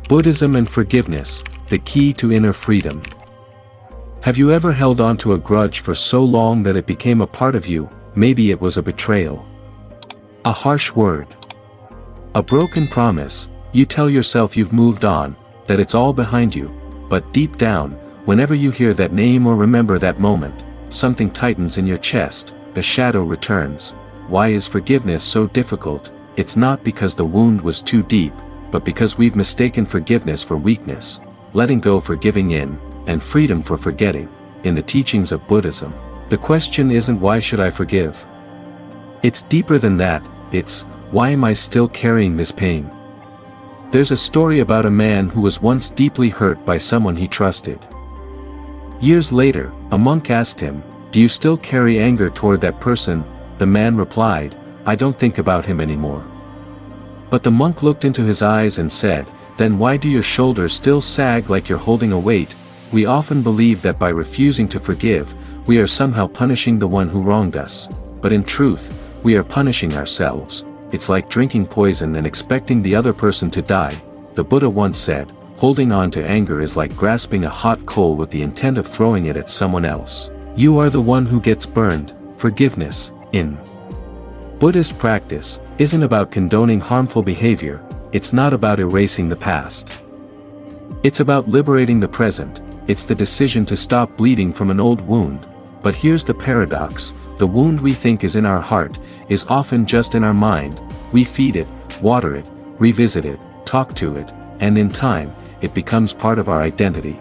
Buddhism and forgiveness, the key to inner freedom. Have you ever held on to a grudge for so long that it became a part of you? Maybe it was a betrayal, a harsh word, a broken promise. You tell yourself you've moved on, that it's all behind you, but deep down, whenever you hear that name or remember that moment, something tightens in your chest, a shadow returns. Why is forgiveness so difficult? It's not because the wound was too deep, but because we've mistaken forgiveness for weakness, letting go for giving in, and freedom for forgetting. In the teachings of Buddhism, the question isn't why should I forgive? It's deeper than that. It's, why am I still carrying this pain? There's a story about a man who was once deeply hurt by someone he trusted. Years later, a monk asked him, "Do you still carry anger toward that person?" The man replied, "I don't think about him anymore." But the monk looked into his eyes and said, "Then why do your shoulders still sag like you're holding a weight?" We often believe that by refusing to forgive, we are somehow punishing the one who wronged us. But in truth, we are punishing ourselves. It's like drinking poison and expecting the other person to die. The Buddha once said, holding on to anger is like grasping a hot coal with the intent of throwing it at someone else. You are the one who gets burned. Forgiveness, in Buddhist practice, isn't about condoning harmful behavior. It's not about erasing the past. It's about liberating the present. It's the decision to stop bleeding from an old wound. But here's the paradox: the wound we think is in our heart, is often just in our mind. We feed it, water it, revisit it, talk to it, and in time, it becomes part of our identity.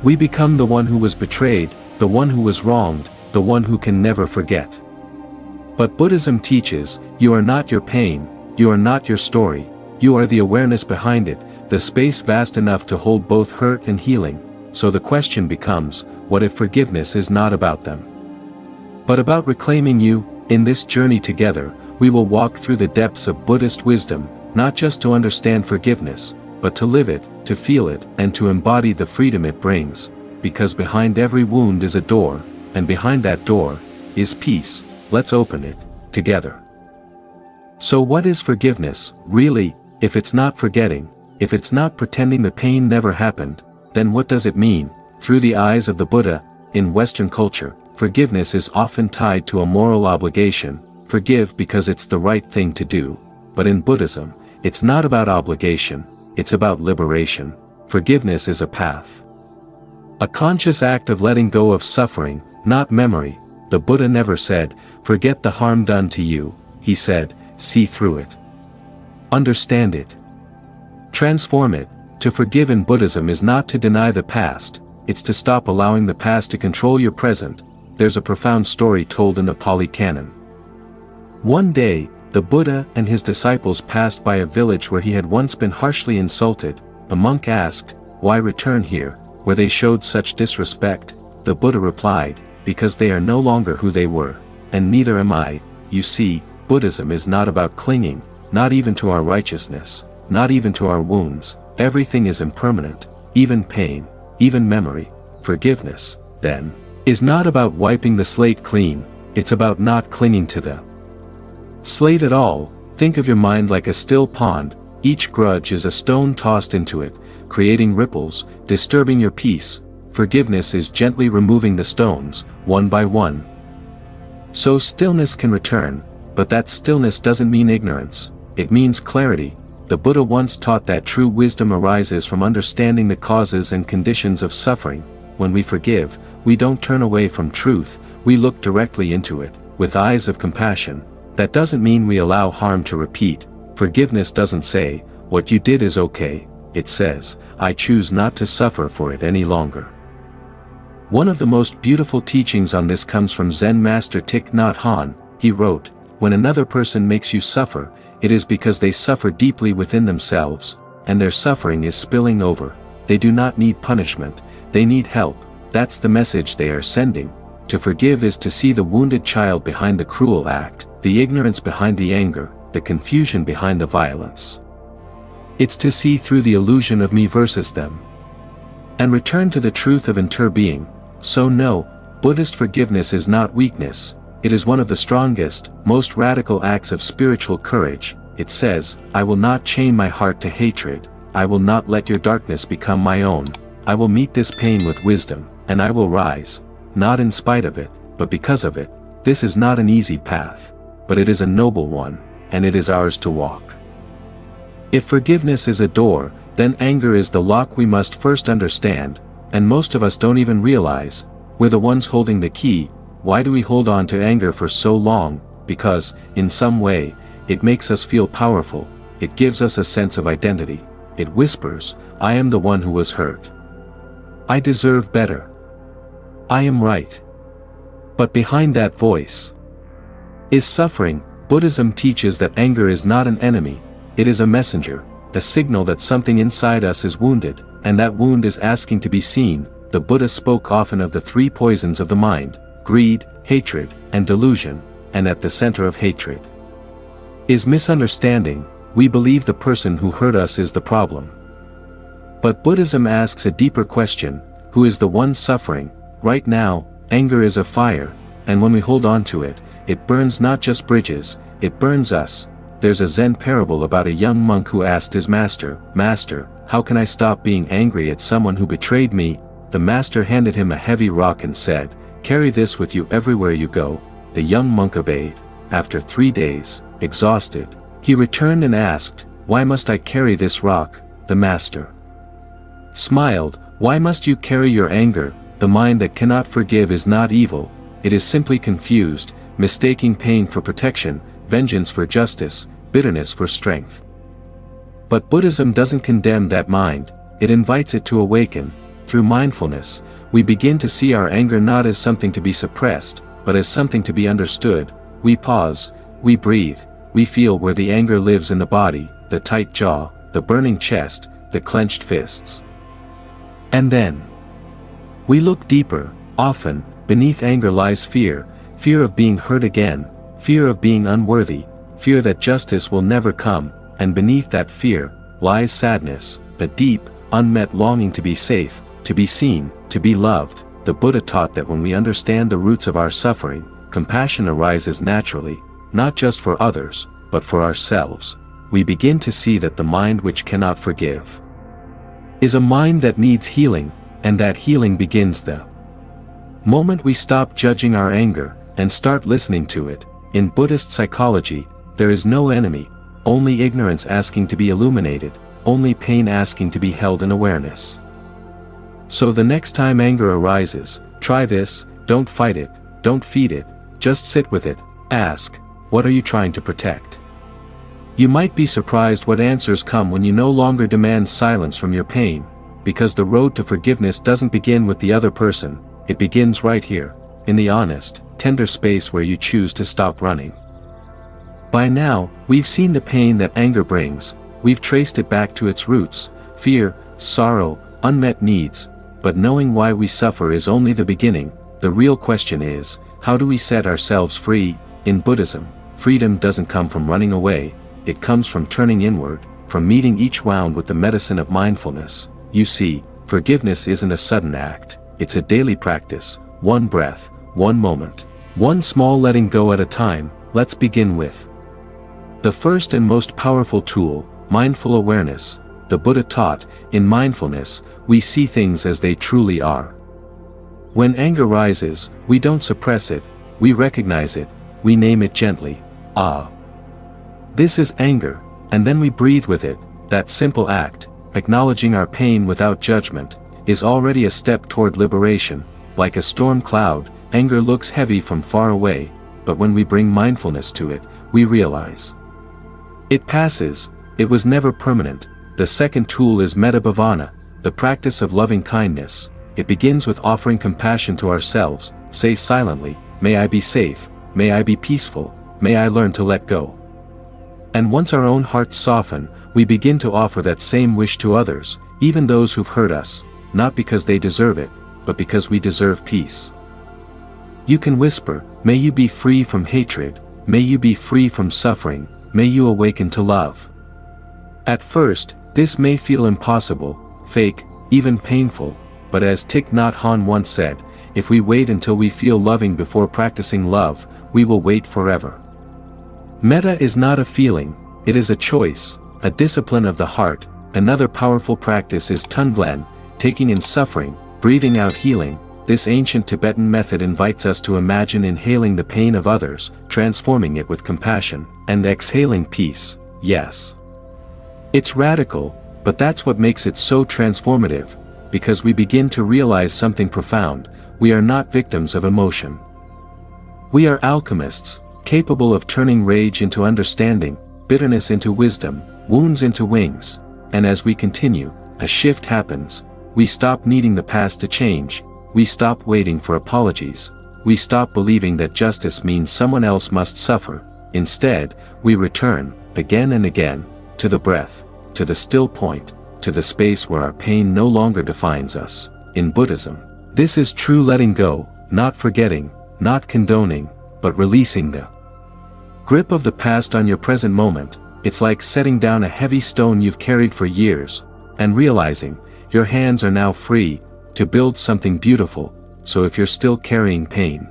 We become the one who was betrayed, the one who was wronged, the one who can never forget. But Buddhism teaches, you are not your pain, you are not your story, you are the awareness behind it, the space vast enough to hold both hurt and healing. So the question becomes, what if forgiveness is not about them, but about reclaiming you? In this journey together, we will walk through the depths of Buddhist wisdom, not just to understand forgiveness, but to live it, to feel it, and to embody the freedom it brings. Because behind every wound is a door, and behind that door is peace. Let's open it together. So what is forgiveness, really? If it's not forgetting, if it's not pretending the pain never happened, then what does it mean? Through the eyes of the Buddha, in Western culture, forgiveness is often tied to a moral obligation. Forgive because it's the right thing to do. But in Buddhism, it's not about obligation, it's about liberation. Forgiveness is a path, a conscious act of letting go of suffering, not memory. The Buddha never said, forget the harm done to you. He said, see through it, understand it, transform it. To forgive in Buddhism is not to deny the past, it's to stop allowing the past to control your present. There's a profound story told in the Pali Canon. One day, the Buddha and his disciples passed by a village where he had once been harshly insulted. A monk asked, why return here, where they showed such disrespect? The Buddha replied, because they are no longer who they were, and neither am I. You see, Buddhism is not about clinging, not even to our righteousness, not even to our wounds. Everything is impermanent, even pain, even memory. Forgiveness, then, is not about wiping the slate clean, it's about not clinging to the slate at all. Think of your mind like a still pond. Each grudge is a stone tossed into it, creating ripples, disturbing your peace. Forgiveness is gently removing the stones, one by one, so stillness can return. But that stillness doesn't mean ignorance, it means clarity. The Buddha once taught that true wisdom arises from understanding the causes and conditions of suffering. When we forgive, we don't turn away from truth, we look directly into it, with eyes of compassion. That doesn't mean we allow harm to repeat. Forgiveness doesn't say, what you did is okay, it says, I choose not to suffer for it any longer. One of the most beautiful teachings on this comes from Zen master Thich Nhat Hanh. He wrote, when another person makes you suffer, it is because they suffer deeply within themselves, and their suffering is spilling over. They do not need punishment, they need help. That's the message they are sending. To forgive is to see the wounded child behind the cruel act, the ignorance behind the anger, the confusion behind the violence. It's to see through the illusion of me versus them, and return to the truth of interbeing. So no, Buddhist forgiveness is not weakness. It is one of the strongest, most radical acts of spiritual courage. It says, I will not chain my heart to hatred, I will not let your darkness become my own. I will meet this pain with wisdom, and I will rise, not in spite of it, but because of it. This is not an easy path, but it is a noble one, and it is ours to walk. If forgiveness is a door, then anger is the lock we must first understand, and most of us don't even realize. We're the ones holding the key. Why do we hold on to anger for so long? Because, in some way, it makes us feel powerful, it gives us a sense of identity. It whispers, I am the one who was hurt. I deserve better. I am right. But behind that voice is suffering. Buddhism teaches that anger is not an enemy, it is a messenger, a signal that something inside us is wounded, and that wound is asking to be seen. The Buddha spoke often of the three poisons of the mind: greed, hatred, and delusion, and at the center of hatred is misunderstanding. We believe the person who hurt us is the problem. But Buddhism asks a deeper question: who is the one suffering? Right now, anger is a fire, and when we hold on to it, it burns not just bridges, it burns us. There's a Zen parable about a young monk who asked his master, "Master, how can I stop being angry at someone who betrayed me?" The master handed him a heavy rock and said, "Carry this with you everywhere you go." The young monk obeyed. After 3 days, exhausted, he returned and asked, "Why must I carry this rock?" The master smiled, "Why must you carry your anger? The mind that cannot forgive is not evil, it is simply confused, mistaking pain for protection, vengeance for justice, bitterness for strength." But Buddhism doesn't condemn that mind, it invites it to awaken. Through mindfulness, we begin to see our anger not as something to be suppressed, but as something to be understood. We pause, we breathe, we feel where the anger lives in the body, the tight jaw, the burning chest, the clenched fists. And then we look deeper. Often, beneath anger lies fear, fear of being hurt again, fear of being unworthy, fear that justice will never come, and beneath that fear lies sadness, a deep, unmet longing to be safe, to be seen, to be loved. The Buddha taught that when we understand the roots of our suffering, compassion arises naturally, not just for others, but for ourselves. We begin to see that the mind which cannot forgive is a mind that needs healing, and that healing begins the moment we stop judging our anger, and start listening to it. In Buddhist psychology, there is no enemy, only ignorance asking to be illuminated, only pain asking to be held in awareness. So the next time anger arises, try this: don't fight it, don't feed it, just sit with it, ask, what are you trying to protect? You might be surprised what answers come when you no longer demand silence from your pain, because the road to forgiveness doesn't begin with the other person, it begins right here, in the honest, tender space where you choose to stop running. By now, we've seen the pain that anger brings, we've traced it back to its roots: fear, sorrow, unmet needs. But knowing why we suffer is only the beginning. The real question is, how do we set ourselves free? In Buddhism, freedom doesn't come from running away, it comes from turning inward, from meeting each wound with the medicine of mindfulness. You see, forgiveness isn't a sudden act, it's a daily practice, one breath, one moment, one small letting go at a time. Let's begin with the first and most powerful tool, mindful awareness. The Buddha taught, in mindfulness, we see things as they truly are. When anger rises, we don't suppress it, we recognize it, we name it gently. Ah, this is anger, and then we breathe with it. That simple act, acknowledging our pain without judgment, is already a step toward liberation. Like a storm cloud, anger looks heavy from far away, but when we bring mindfulness to it, we realize it passes, it was never permanent. The second tool is metta bhavana, the practice of loving kindness. It begins with offering compassion to ourselves. Say silently, may I be safe, may I be peaceful, may I learn to let go. And once our own hearts soften, we begin to offer that same wish to others, even those who've hurt us, not because they deserve it, but because we deserve peace. You can whisper, may you be free from hatred, may you be free from suffering, may you awaken to love. At first, this may feel impossible, fake, even painful, but as Thich Nhat Hanh once said, if we wait until we feel loving before practicing love, we will wait forever. Metta is not a feeling, it is a choice, a discipline of the heart. Another powerful practice is Tunglen, taking in suffering, breathing out healing. This ancient Tibetan method invites us to imagine inhaling the pain of others, transforming it with compassion, and exhaling peace. Yes. It's radical, but that's what makes it so transformative, because we begin to realize something profound: we are not victims of emotion. We are alchemists, capable of turning rage into understanding, bitterness into wisdom, wounds into wings. And as we continue, a shift happens. We stop needing the past to change. We stop waiting for apologies. We stop believing that justice means someone else must suffer. Instead, we return, again and again, to the breath, to the still point, to the space where our pain no longer defines us. In Buddhism, this is true letting go, not forgetting, not condoning, but releasing the grip of the past on your present moment. It's like setting down a heavy stone you've carried for years, and realizing, your hands are now free to build something beautiful. So if you're still carrying pain,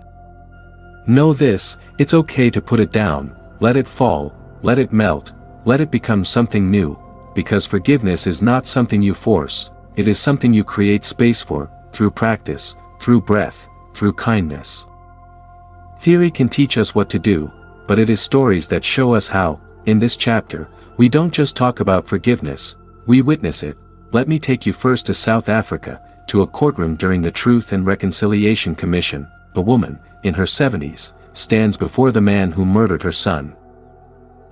know this: it's okay to put it down, let it fall, let it melt, let it become something new, because forgiveness is not something you force, it is something you create space for, through practice, through breath, through kindness. Theory can teach us what to do, but it is stories that show us how. In this chapter, we don't just talk about forgiveness, we witness it. Let me take you first to South Africa, to a courtroom during the Truth and Reconciliation Commission. A woman, in her 70s, stands before the man who murdered her son.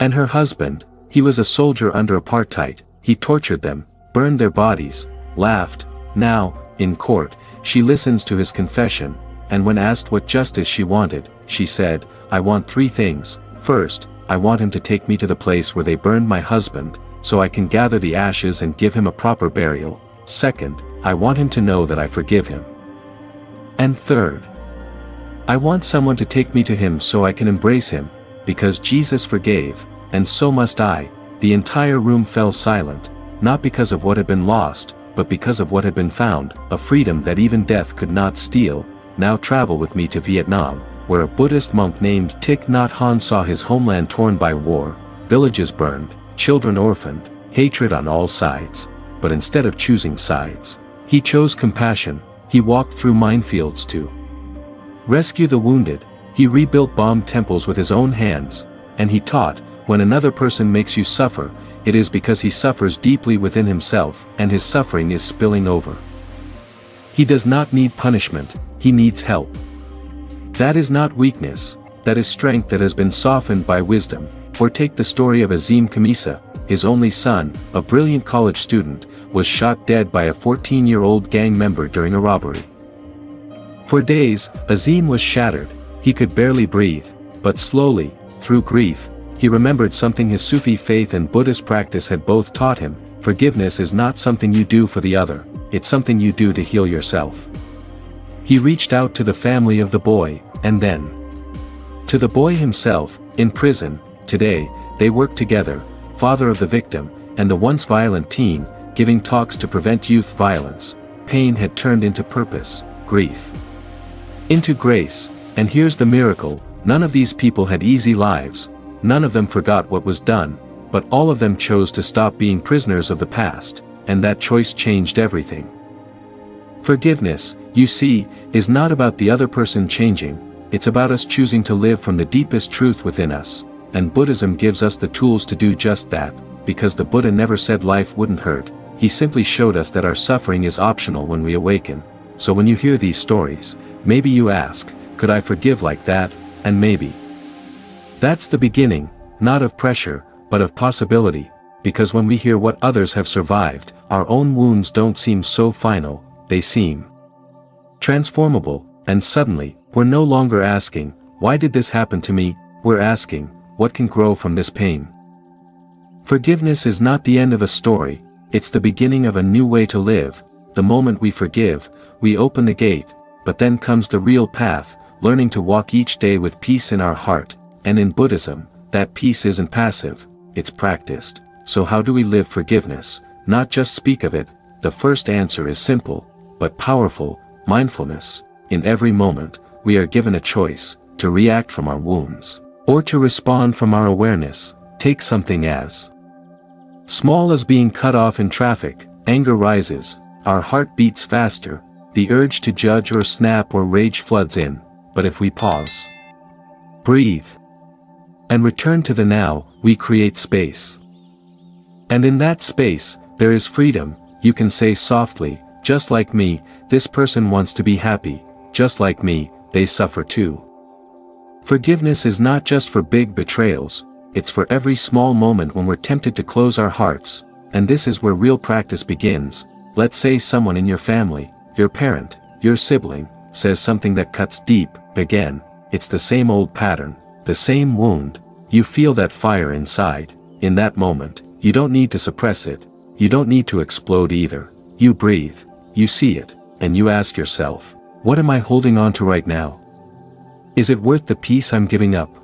And her husband, he was a soldier under apartheid, he tortured them, burned their bodies, laughed. Now, in court, she listens to his confession, and when asked what justice she wanted, she said, "I want 3 things. First, I want him to take me to the place where they burned my husband, so I can gather the ashes and give him a proper burial. Second, I want him to know that I forgive him. And third, I want someone to take me to him so I can embrace him, because Jesus forgave, and so must I." The entire room fell silent, not because of what had been lost, but because of what had been found, a freedom that even death could not steal. Now travel with me to Vietnam, where a Buddhist monk named Thich Nhat Hanh saw his homeland torn by war, villages burned, children orphaned, hatred on all sides. But instead of choosing sides, he chose compassion. He walked through minefields to rescue the wounded. He rebuilt bombed temples with his own hands, and he taught, when another person makes you suffer, it is because he suffers deeply within himself, and his suffering is spilling over. He does not need punishment, he needs help. That is not weakness, that is strength that has been softened by wisdom. Or take the story of Azim Khamisa. His only son, a brilliant college student, was shot dead by a 14-year-old gang member during a robbery. For days, Azim was shattered. He could barely breathe, but slowly, through grief, he remembered something his Sufi faith and Buddhist practice had both taught him: forgiveness is not something you do for the other, it's something you do to heal yourself. He reached out to the family of the boy, and then to the boy himself, in prison. Today, they work together, father of the victim, and the once violent teen, giving talks to prevent youth violence. Pain had turned into purpose, grief into grace. And here's the miracle: none of these people had easy lives, none of them forgot what was done, but all of them chose to stop being prisoners of the past, and that choice changed everything. Forgiveness, you see, is not about the other person changing, it's about us choosing to live from the deepest truth within us, and Buddhism gives us the tools to do just that, because the Buddha never said life wouldn't hurt, he simply showed us that our suffering is optional when we awaken. So when you hear these stories, maybe you ask, could I forgive like that? And maybe that's the beginning, not of pressure, but of possibility, because when we hear what others have survived, our own wounds don't seem so final, they seem transformable, and suddenly, we're no longer asking, why did this happen to me? We're asking, what can grow from this pain? Forgiveness is not the end of a story, it's the beginning of a new way to live. The moment we forgive, we open the gate, but then comes the real path, learning to walk each day with peace in our heart. And in Buddhism, that peace isn't passive, it's practiced. So how do we live forgiveness? Not just speak of it. The first answer is simple, but powerful: mindfulness. In every moment, we are given a choice, to react from our wounds, or to respond from our awareness. Take something as Small as being cut off in traffic, anger rises, our heart beats faster, the urge to judge or snap or rage floods in, but if we pause, breathe, and return to the now, we create space. And in that space, there is freedom. You can say softly, just like me, this person wants to be happy, just like me, they suffer too. Forgiveness is not just for big betrayals, it's for every small moment when we're tempted to close our hearts, and this is where real practice begins. Let's say someone in your family, your parent, your sibling, says something that cuts deep. Again, it's the same old pattern, the same wound. You feel that fire inside. In that moment, you don't need to suppress it, you don't need to explode either. You breathe, you see it, and you ask yourself, what am I holding on to right now? Is it worth the peace I'm giving up?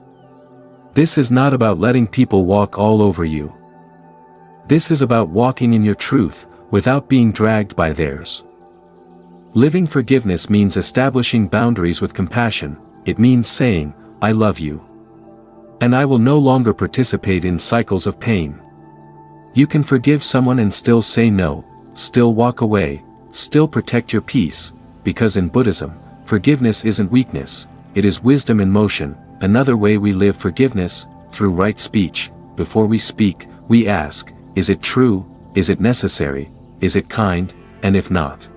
This is not about letting people walk all over you. This is about walking in your truth, without being dragged by theirs. Living forgiveness means establishing boundaries with compassion. It means saying, I love you. And I will no longer participate in cycles of pain. You can forgive someone and still say no, still walk away, still protect your peace, because in Buddhism, forgiveness isn't weakness, it is wisdom in motion. Another way we live forgiveness, through right speech. Before we speak, we ask, is it true, is it necessary, is it kind, and if not?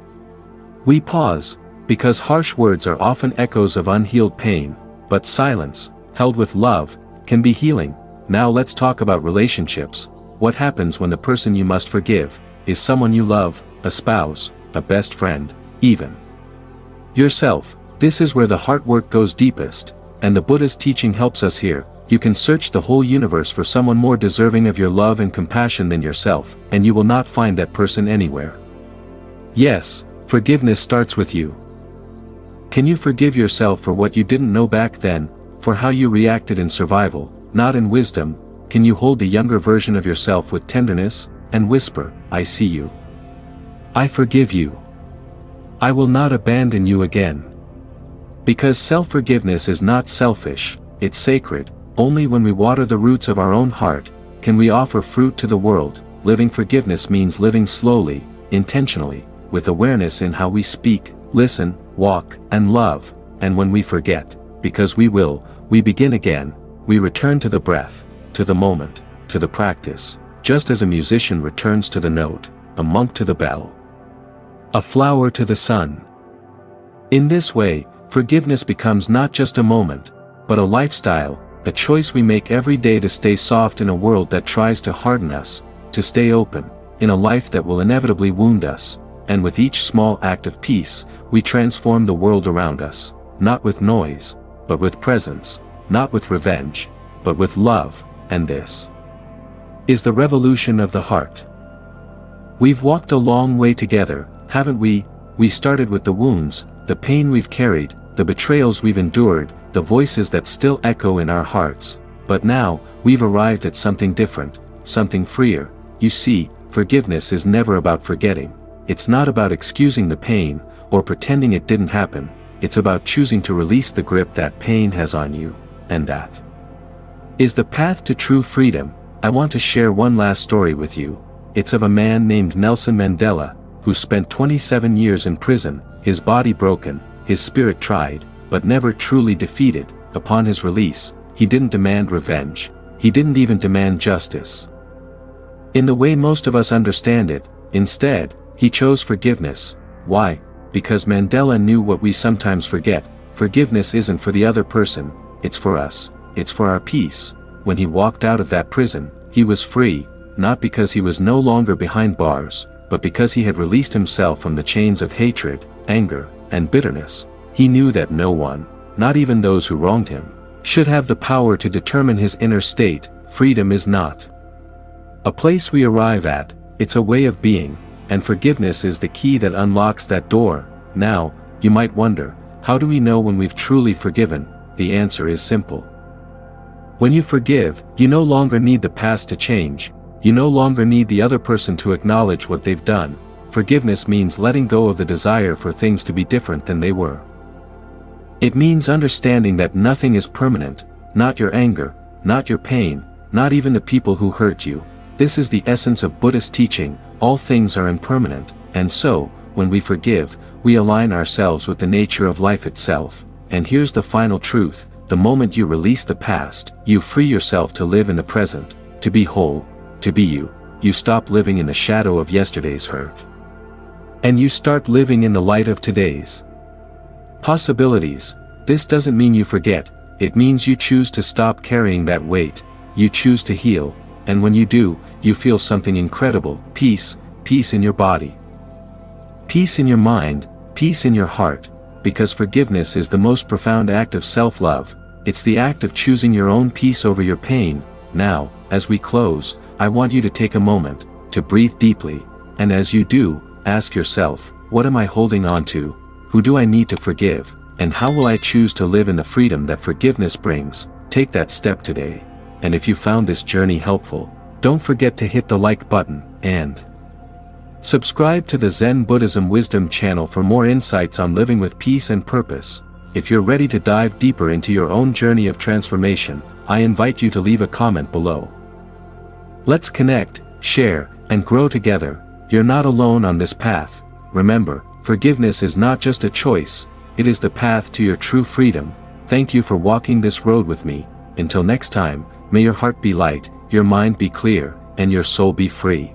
We pause, because harsh words are often echoes of unhealed pain, but silence, held with love, can be healing. Now let's talk about relationships. What happens when the person you must forgive is someone you love, a spouse, a best friend, even yourself? This is where the heart work goes deepest, and the Buddhist teaching helps us here. You can search the whole universe for someone more deserving of your love and compassion than yourself, and you will not find that person anywhere. Yes, forgiveness starts with you. Can you forgive yourself for what you didn't know back then, for how you reacted in survival, not in wisdom? Can you hold the younger version of yourself with tenderness, and whisper, I see you. I forgive you. I will not abandon you again. Because self-forgiveness is not selfish, it's sacred. Only when we water the roots of our own heart, can we offer fruit to the world. Living forgiveness means living slowly, intentionally, with awareness in how we speak, listen, walk, and love. And when we forget, because we will, we begin again. We return to the breath, to the moment, to the practice, just as a musician returns to the note, a monk to the bell, a flower to the sun. In this way, forgiveness becomes not just a moment, but a lifestyle, a choice we make every day to stay soft in a world that tries to harden us, to stay open, in a life that will inevitably wound us, and with each small act of peace, we transform the world around us, not with noise, but with presence, not with revenge, but with love. And this is the revolution of the heart. We've walked a long way together, haven't we? We started with the wounds, the pain we've carried, the betrayals we've endured, the voices that still echo in our hearts. But now, we've arrived at something different, something freer. You see, forgiveness is never about forgetting. It's not about excusing the pain, or pretending it didn't happen. It's about choosing to release the grip that pain has on you, and that is the path to true freedom. I want to share one last story with you. It's of a man named Nelson Mandela, who spent 27 years in prison, his body broken, his spirit tried, but never truly defeated. Upon his release, he didn't demand revenge. He didn't even demand justice in the way most of us understand it. Instead, he chose forgiveness. Why? Because Mandela knew what we sometimes forget. Forgiveness isn't for the other person, it's for us. It's for our peace. When he walked out of that prison, he was free, not because he was no longer behind bars, but because he had released himself from the chains of hatred, anger, and bitterness. He knew that no one, not even those who wronged him, should have the power to determine his inner state. Freedom is not a place we arrive at, it's a way of being, and forgiveness is the key that unlocks that door. Now, you might wonder, how do we know when we've truly forgiven? The answer is simple. When you forgive, you no longer need the past to change. You no longer need the other person to acknowledge what they've done. Forgiveness means letting go of the desire for things to be different than they were. It means understanding that nothing is permanent, not your anger, not your pain, not even the people who hurt you. This is the essence of Buddhist teaching: all things are impermanent, and so, when we forgive, we align ourselves with the nature of life itself. And here's the final truth: the moment you release the past, you free yourself to live in the present, to be whole, to be you. You stop living in the shadow of yesterday's hurt, and you start living in the light of today's possibilities. This doesn't mean you forget, it means you choose to stop carrying that weight, you choose to heal, and when you do, you feel something incredible: peace, peace in your body, peace in your mind, peace in your heart, because forgiveness is the most profound act of self-love. It's the act of choosing your own peace over your pain. Now, as we close, I want you to take a moment to breathe deeply, and as you do, ask yourself, what am I holding on to? Who do I need to forgive? And how will I choose to live in the freedom that forgiveness brings? Take that step today. And if you found this journey helpful, don't forget to hit the like button, and subscribe to the Zen Buddhism Wisdom channel for more insights on living with peace and purpose. If you're ready to dive deeper into your own journey of transformation, I invite you to leave a comment below. Let's connect, share, and grow together. You're not alone on this path. Remember, forgiveness is not just a choice, it is the path to your true freedom. Thank you for walking this road with me. Until next time, may your heart be light, your mind be clear, and your soul be free.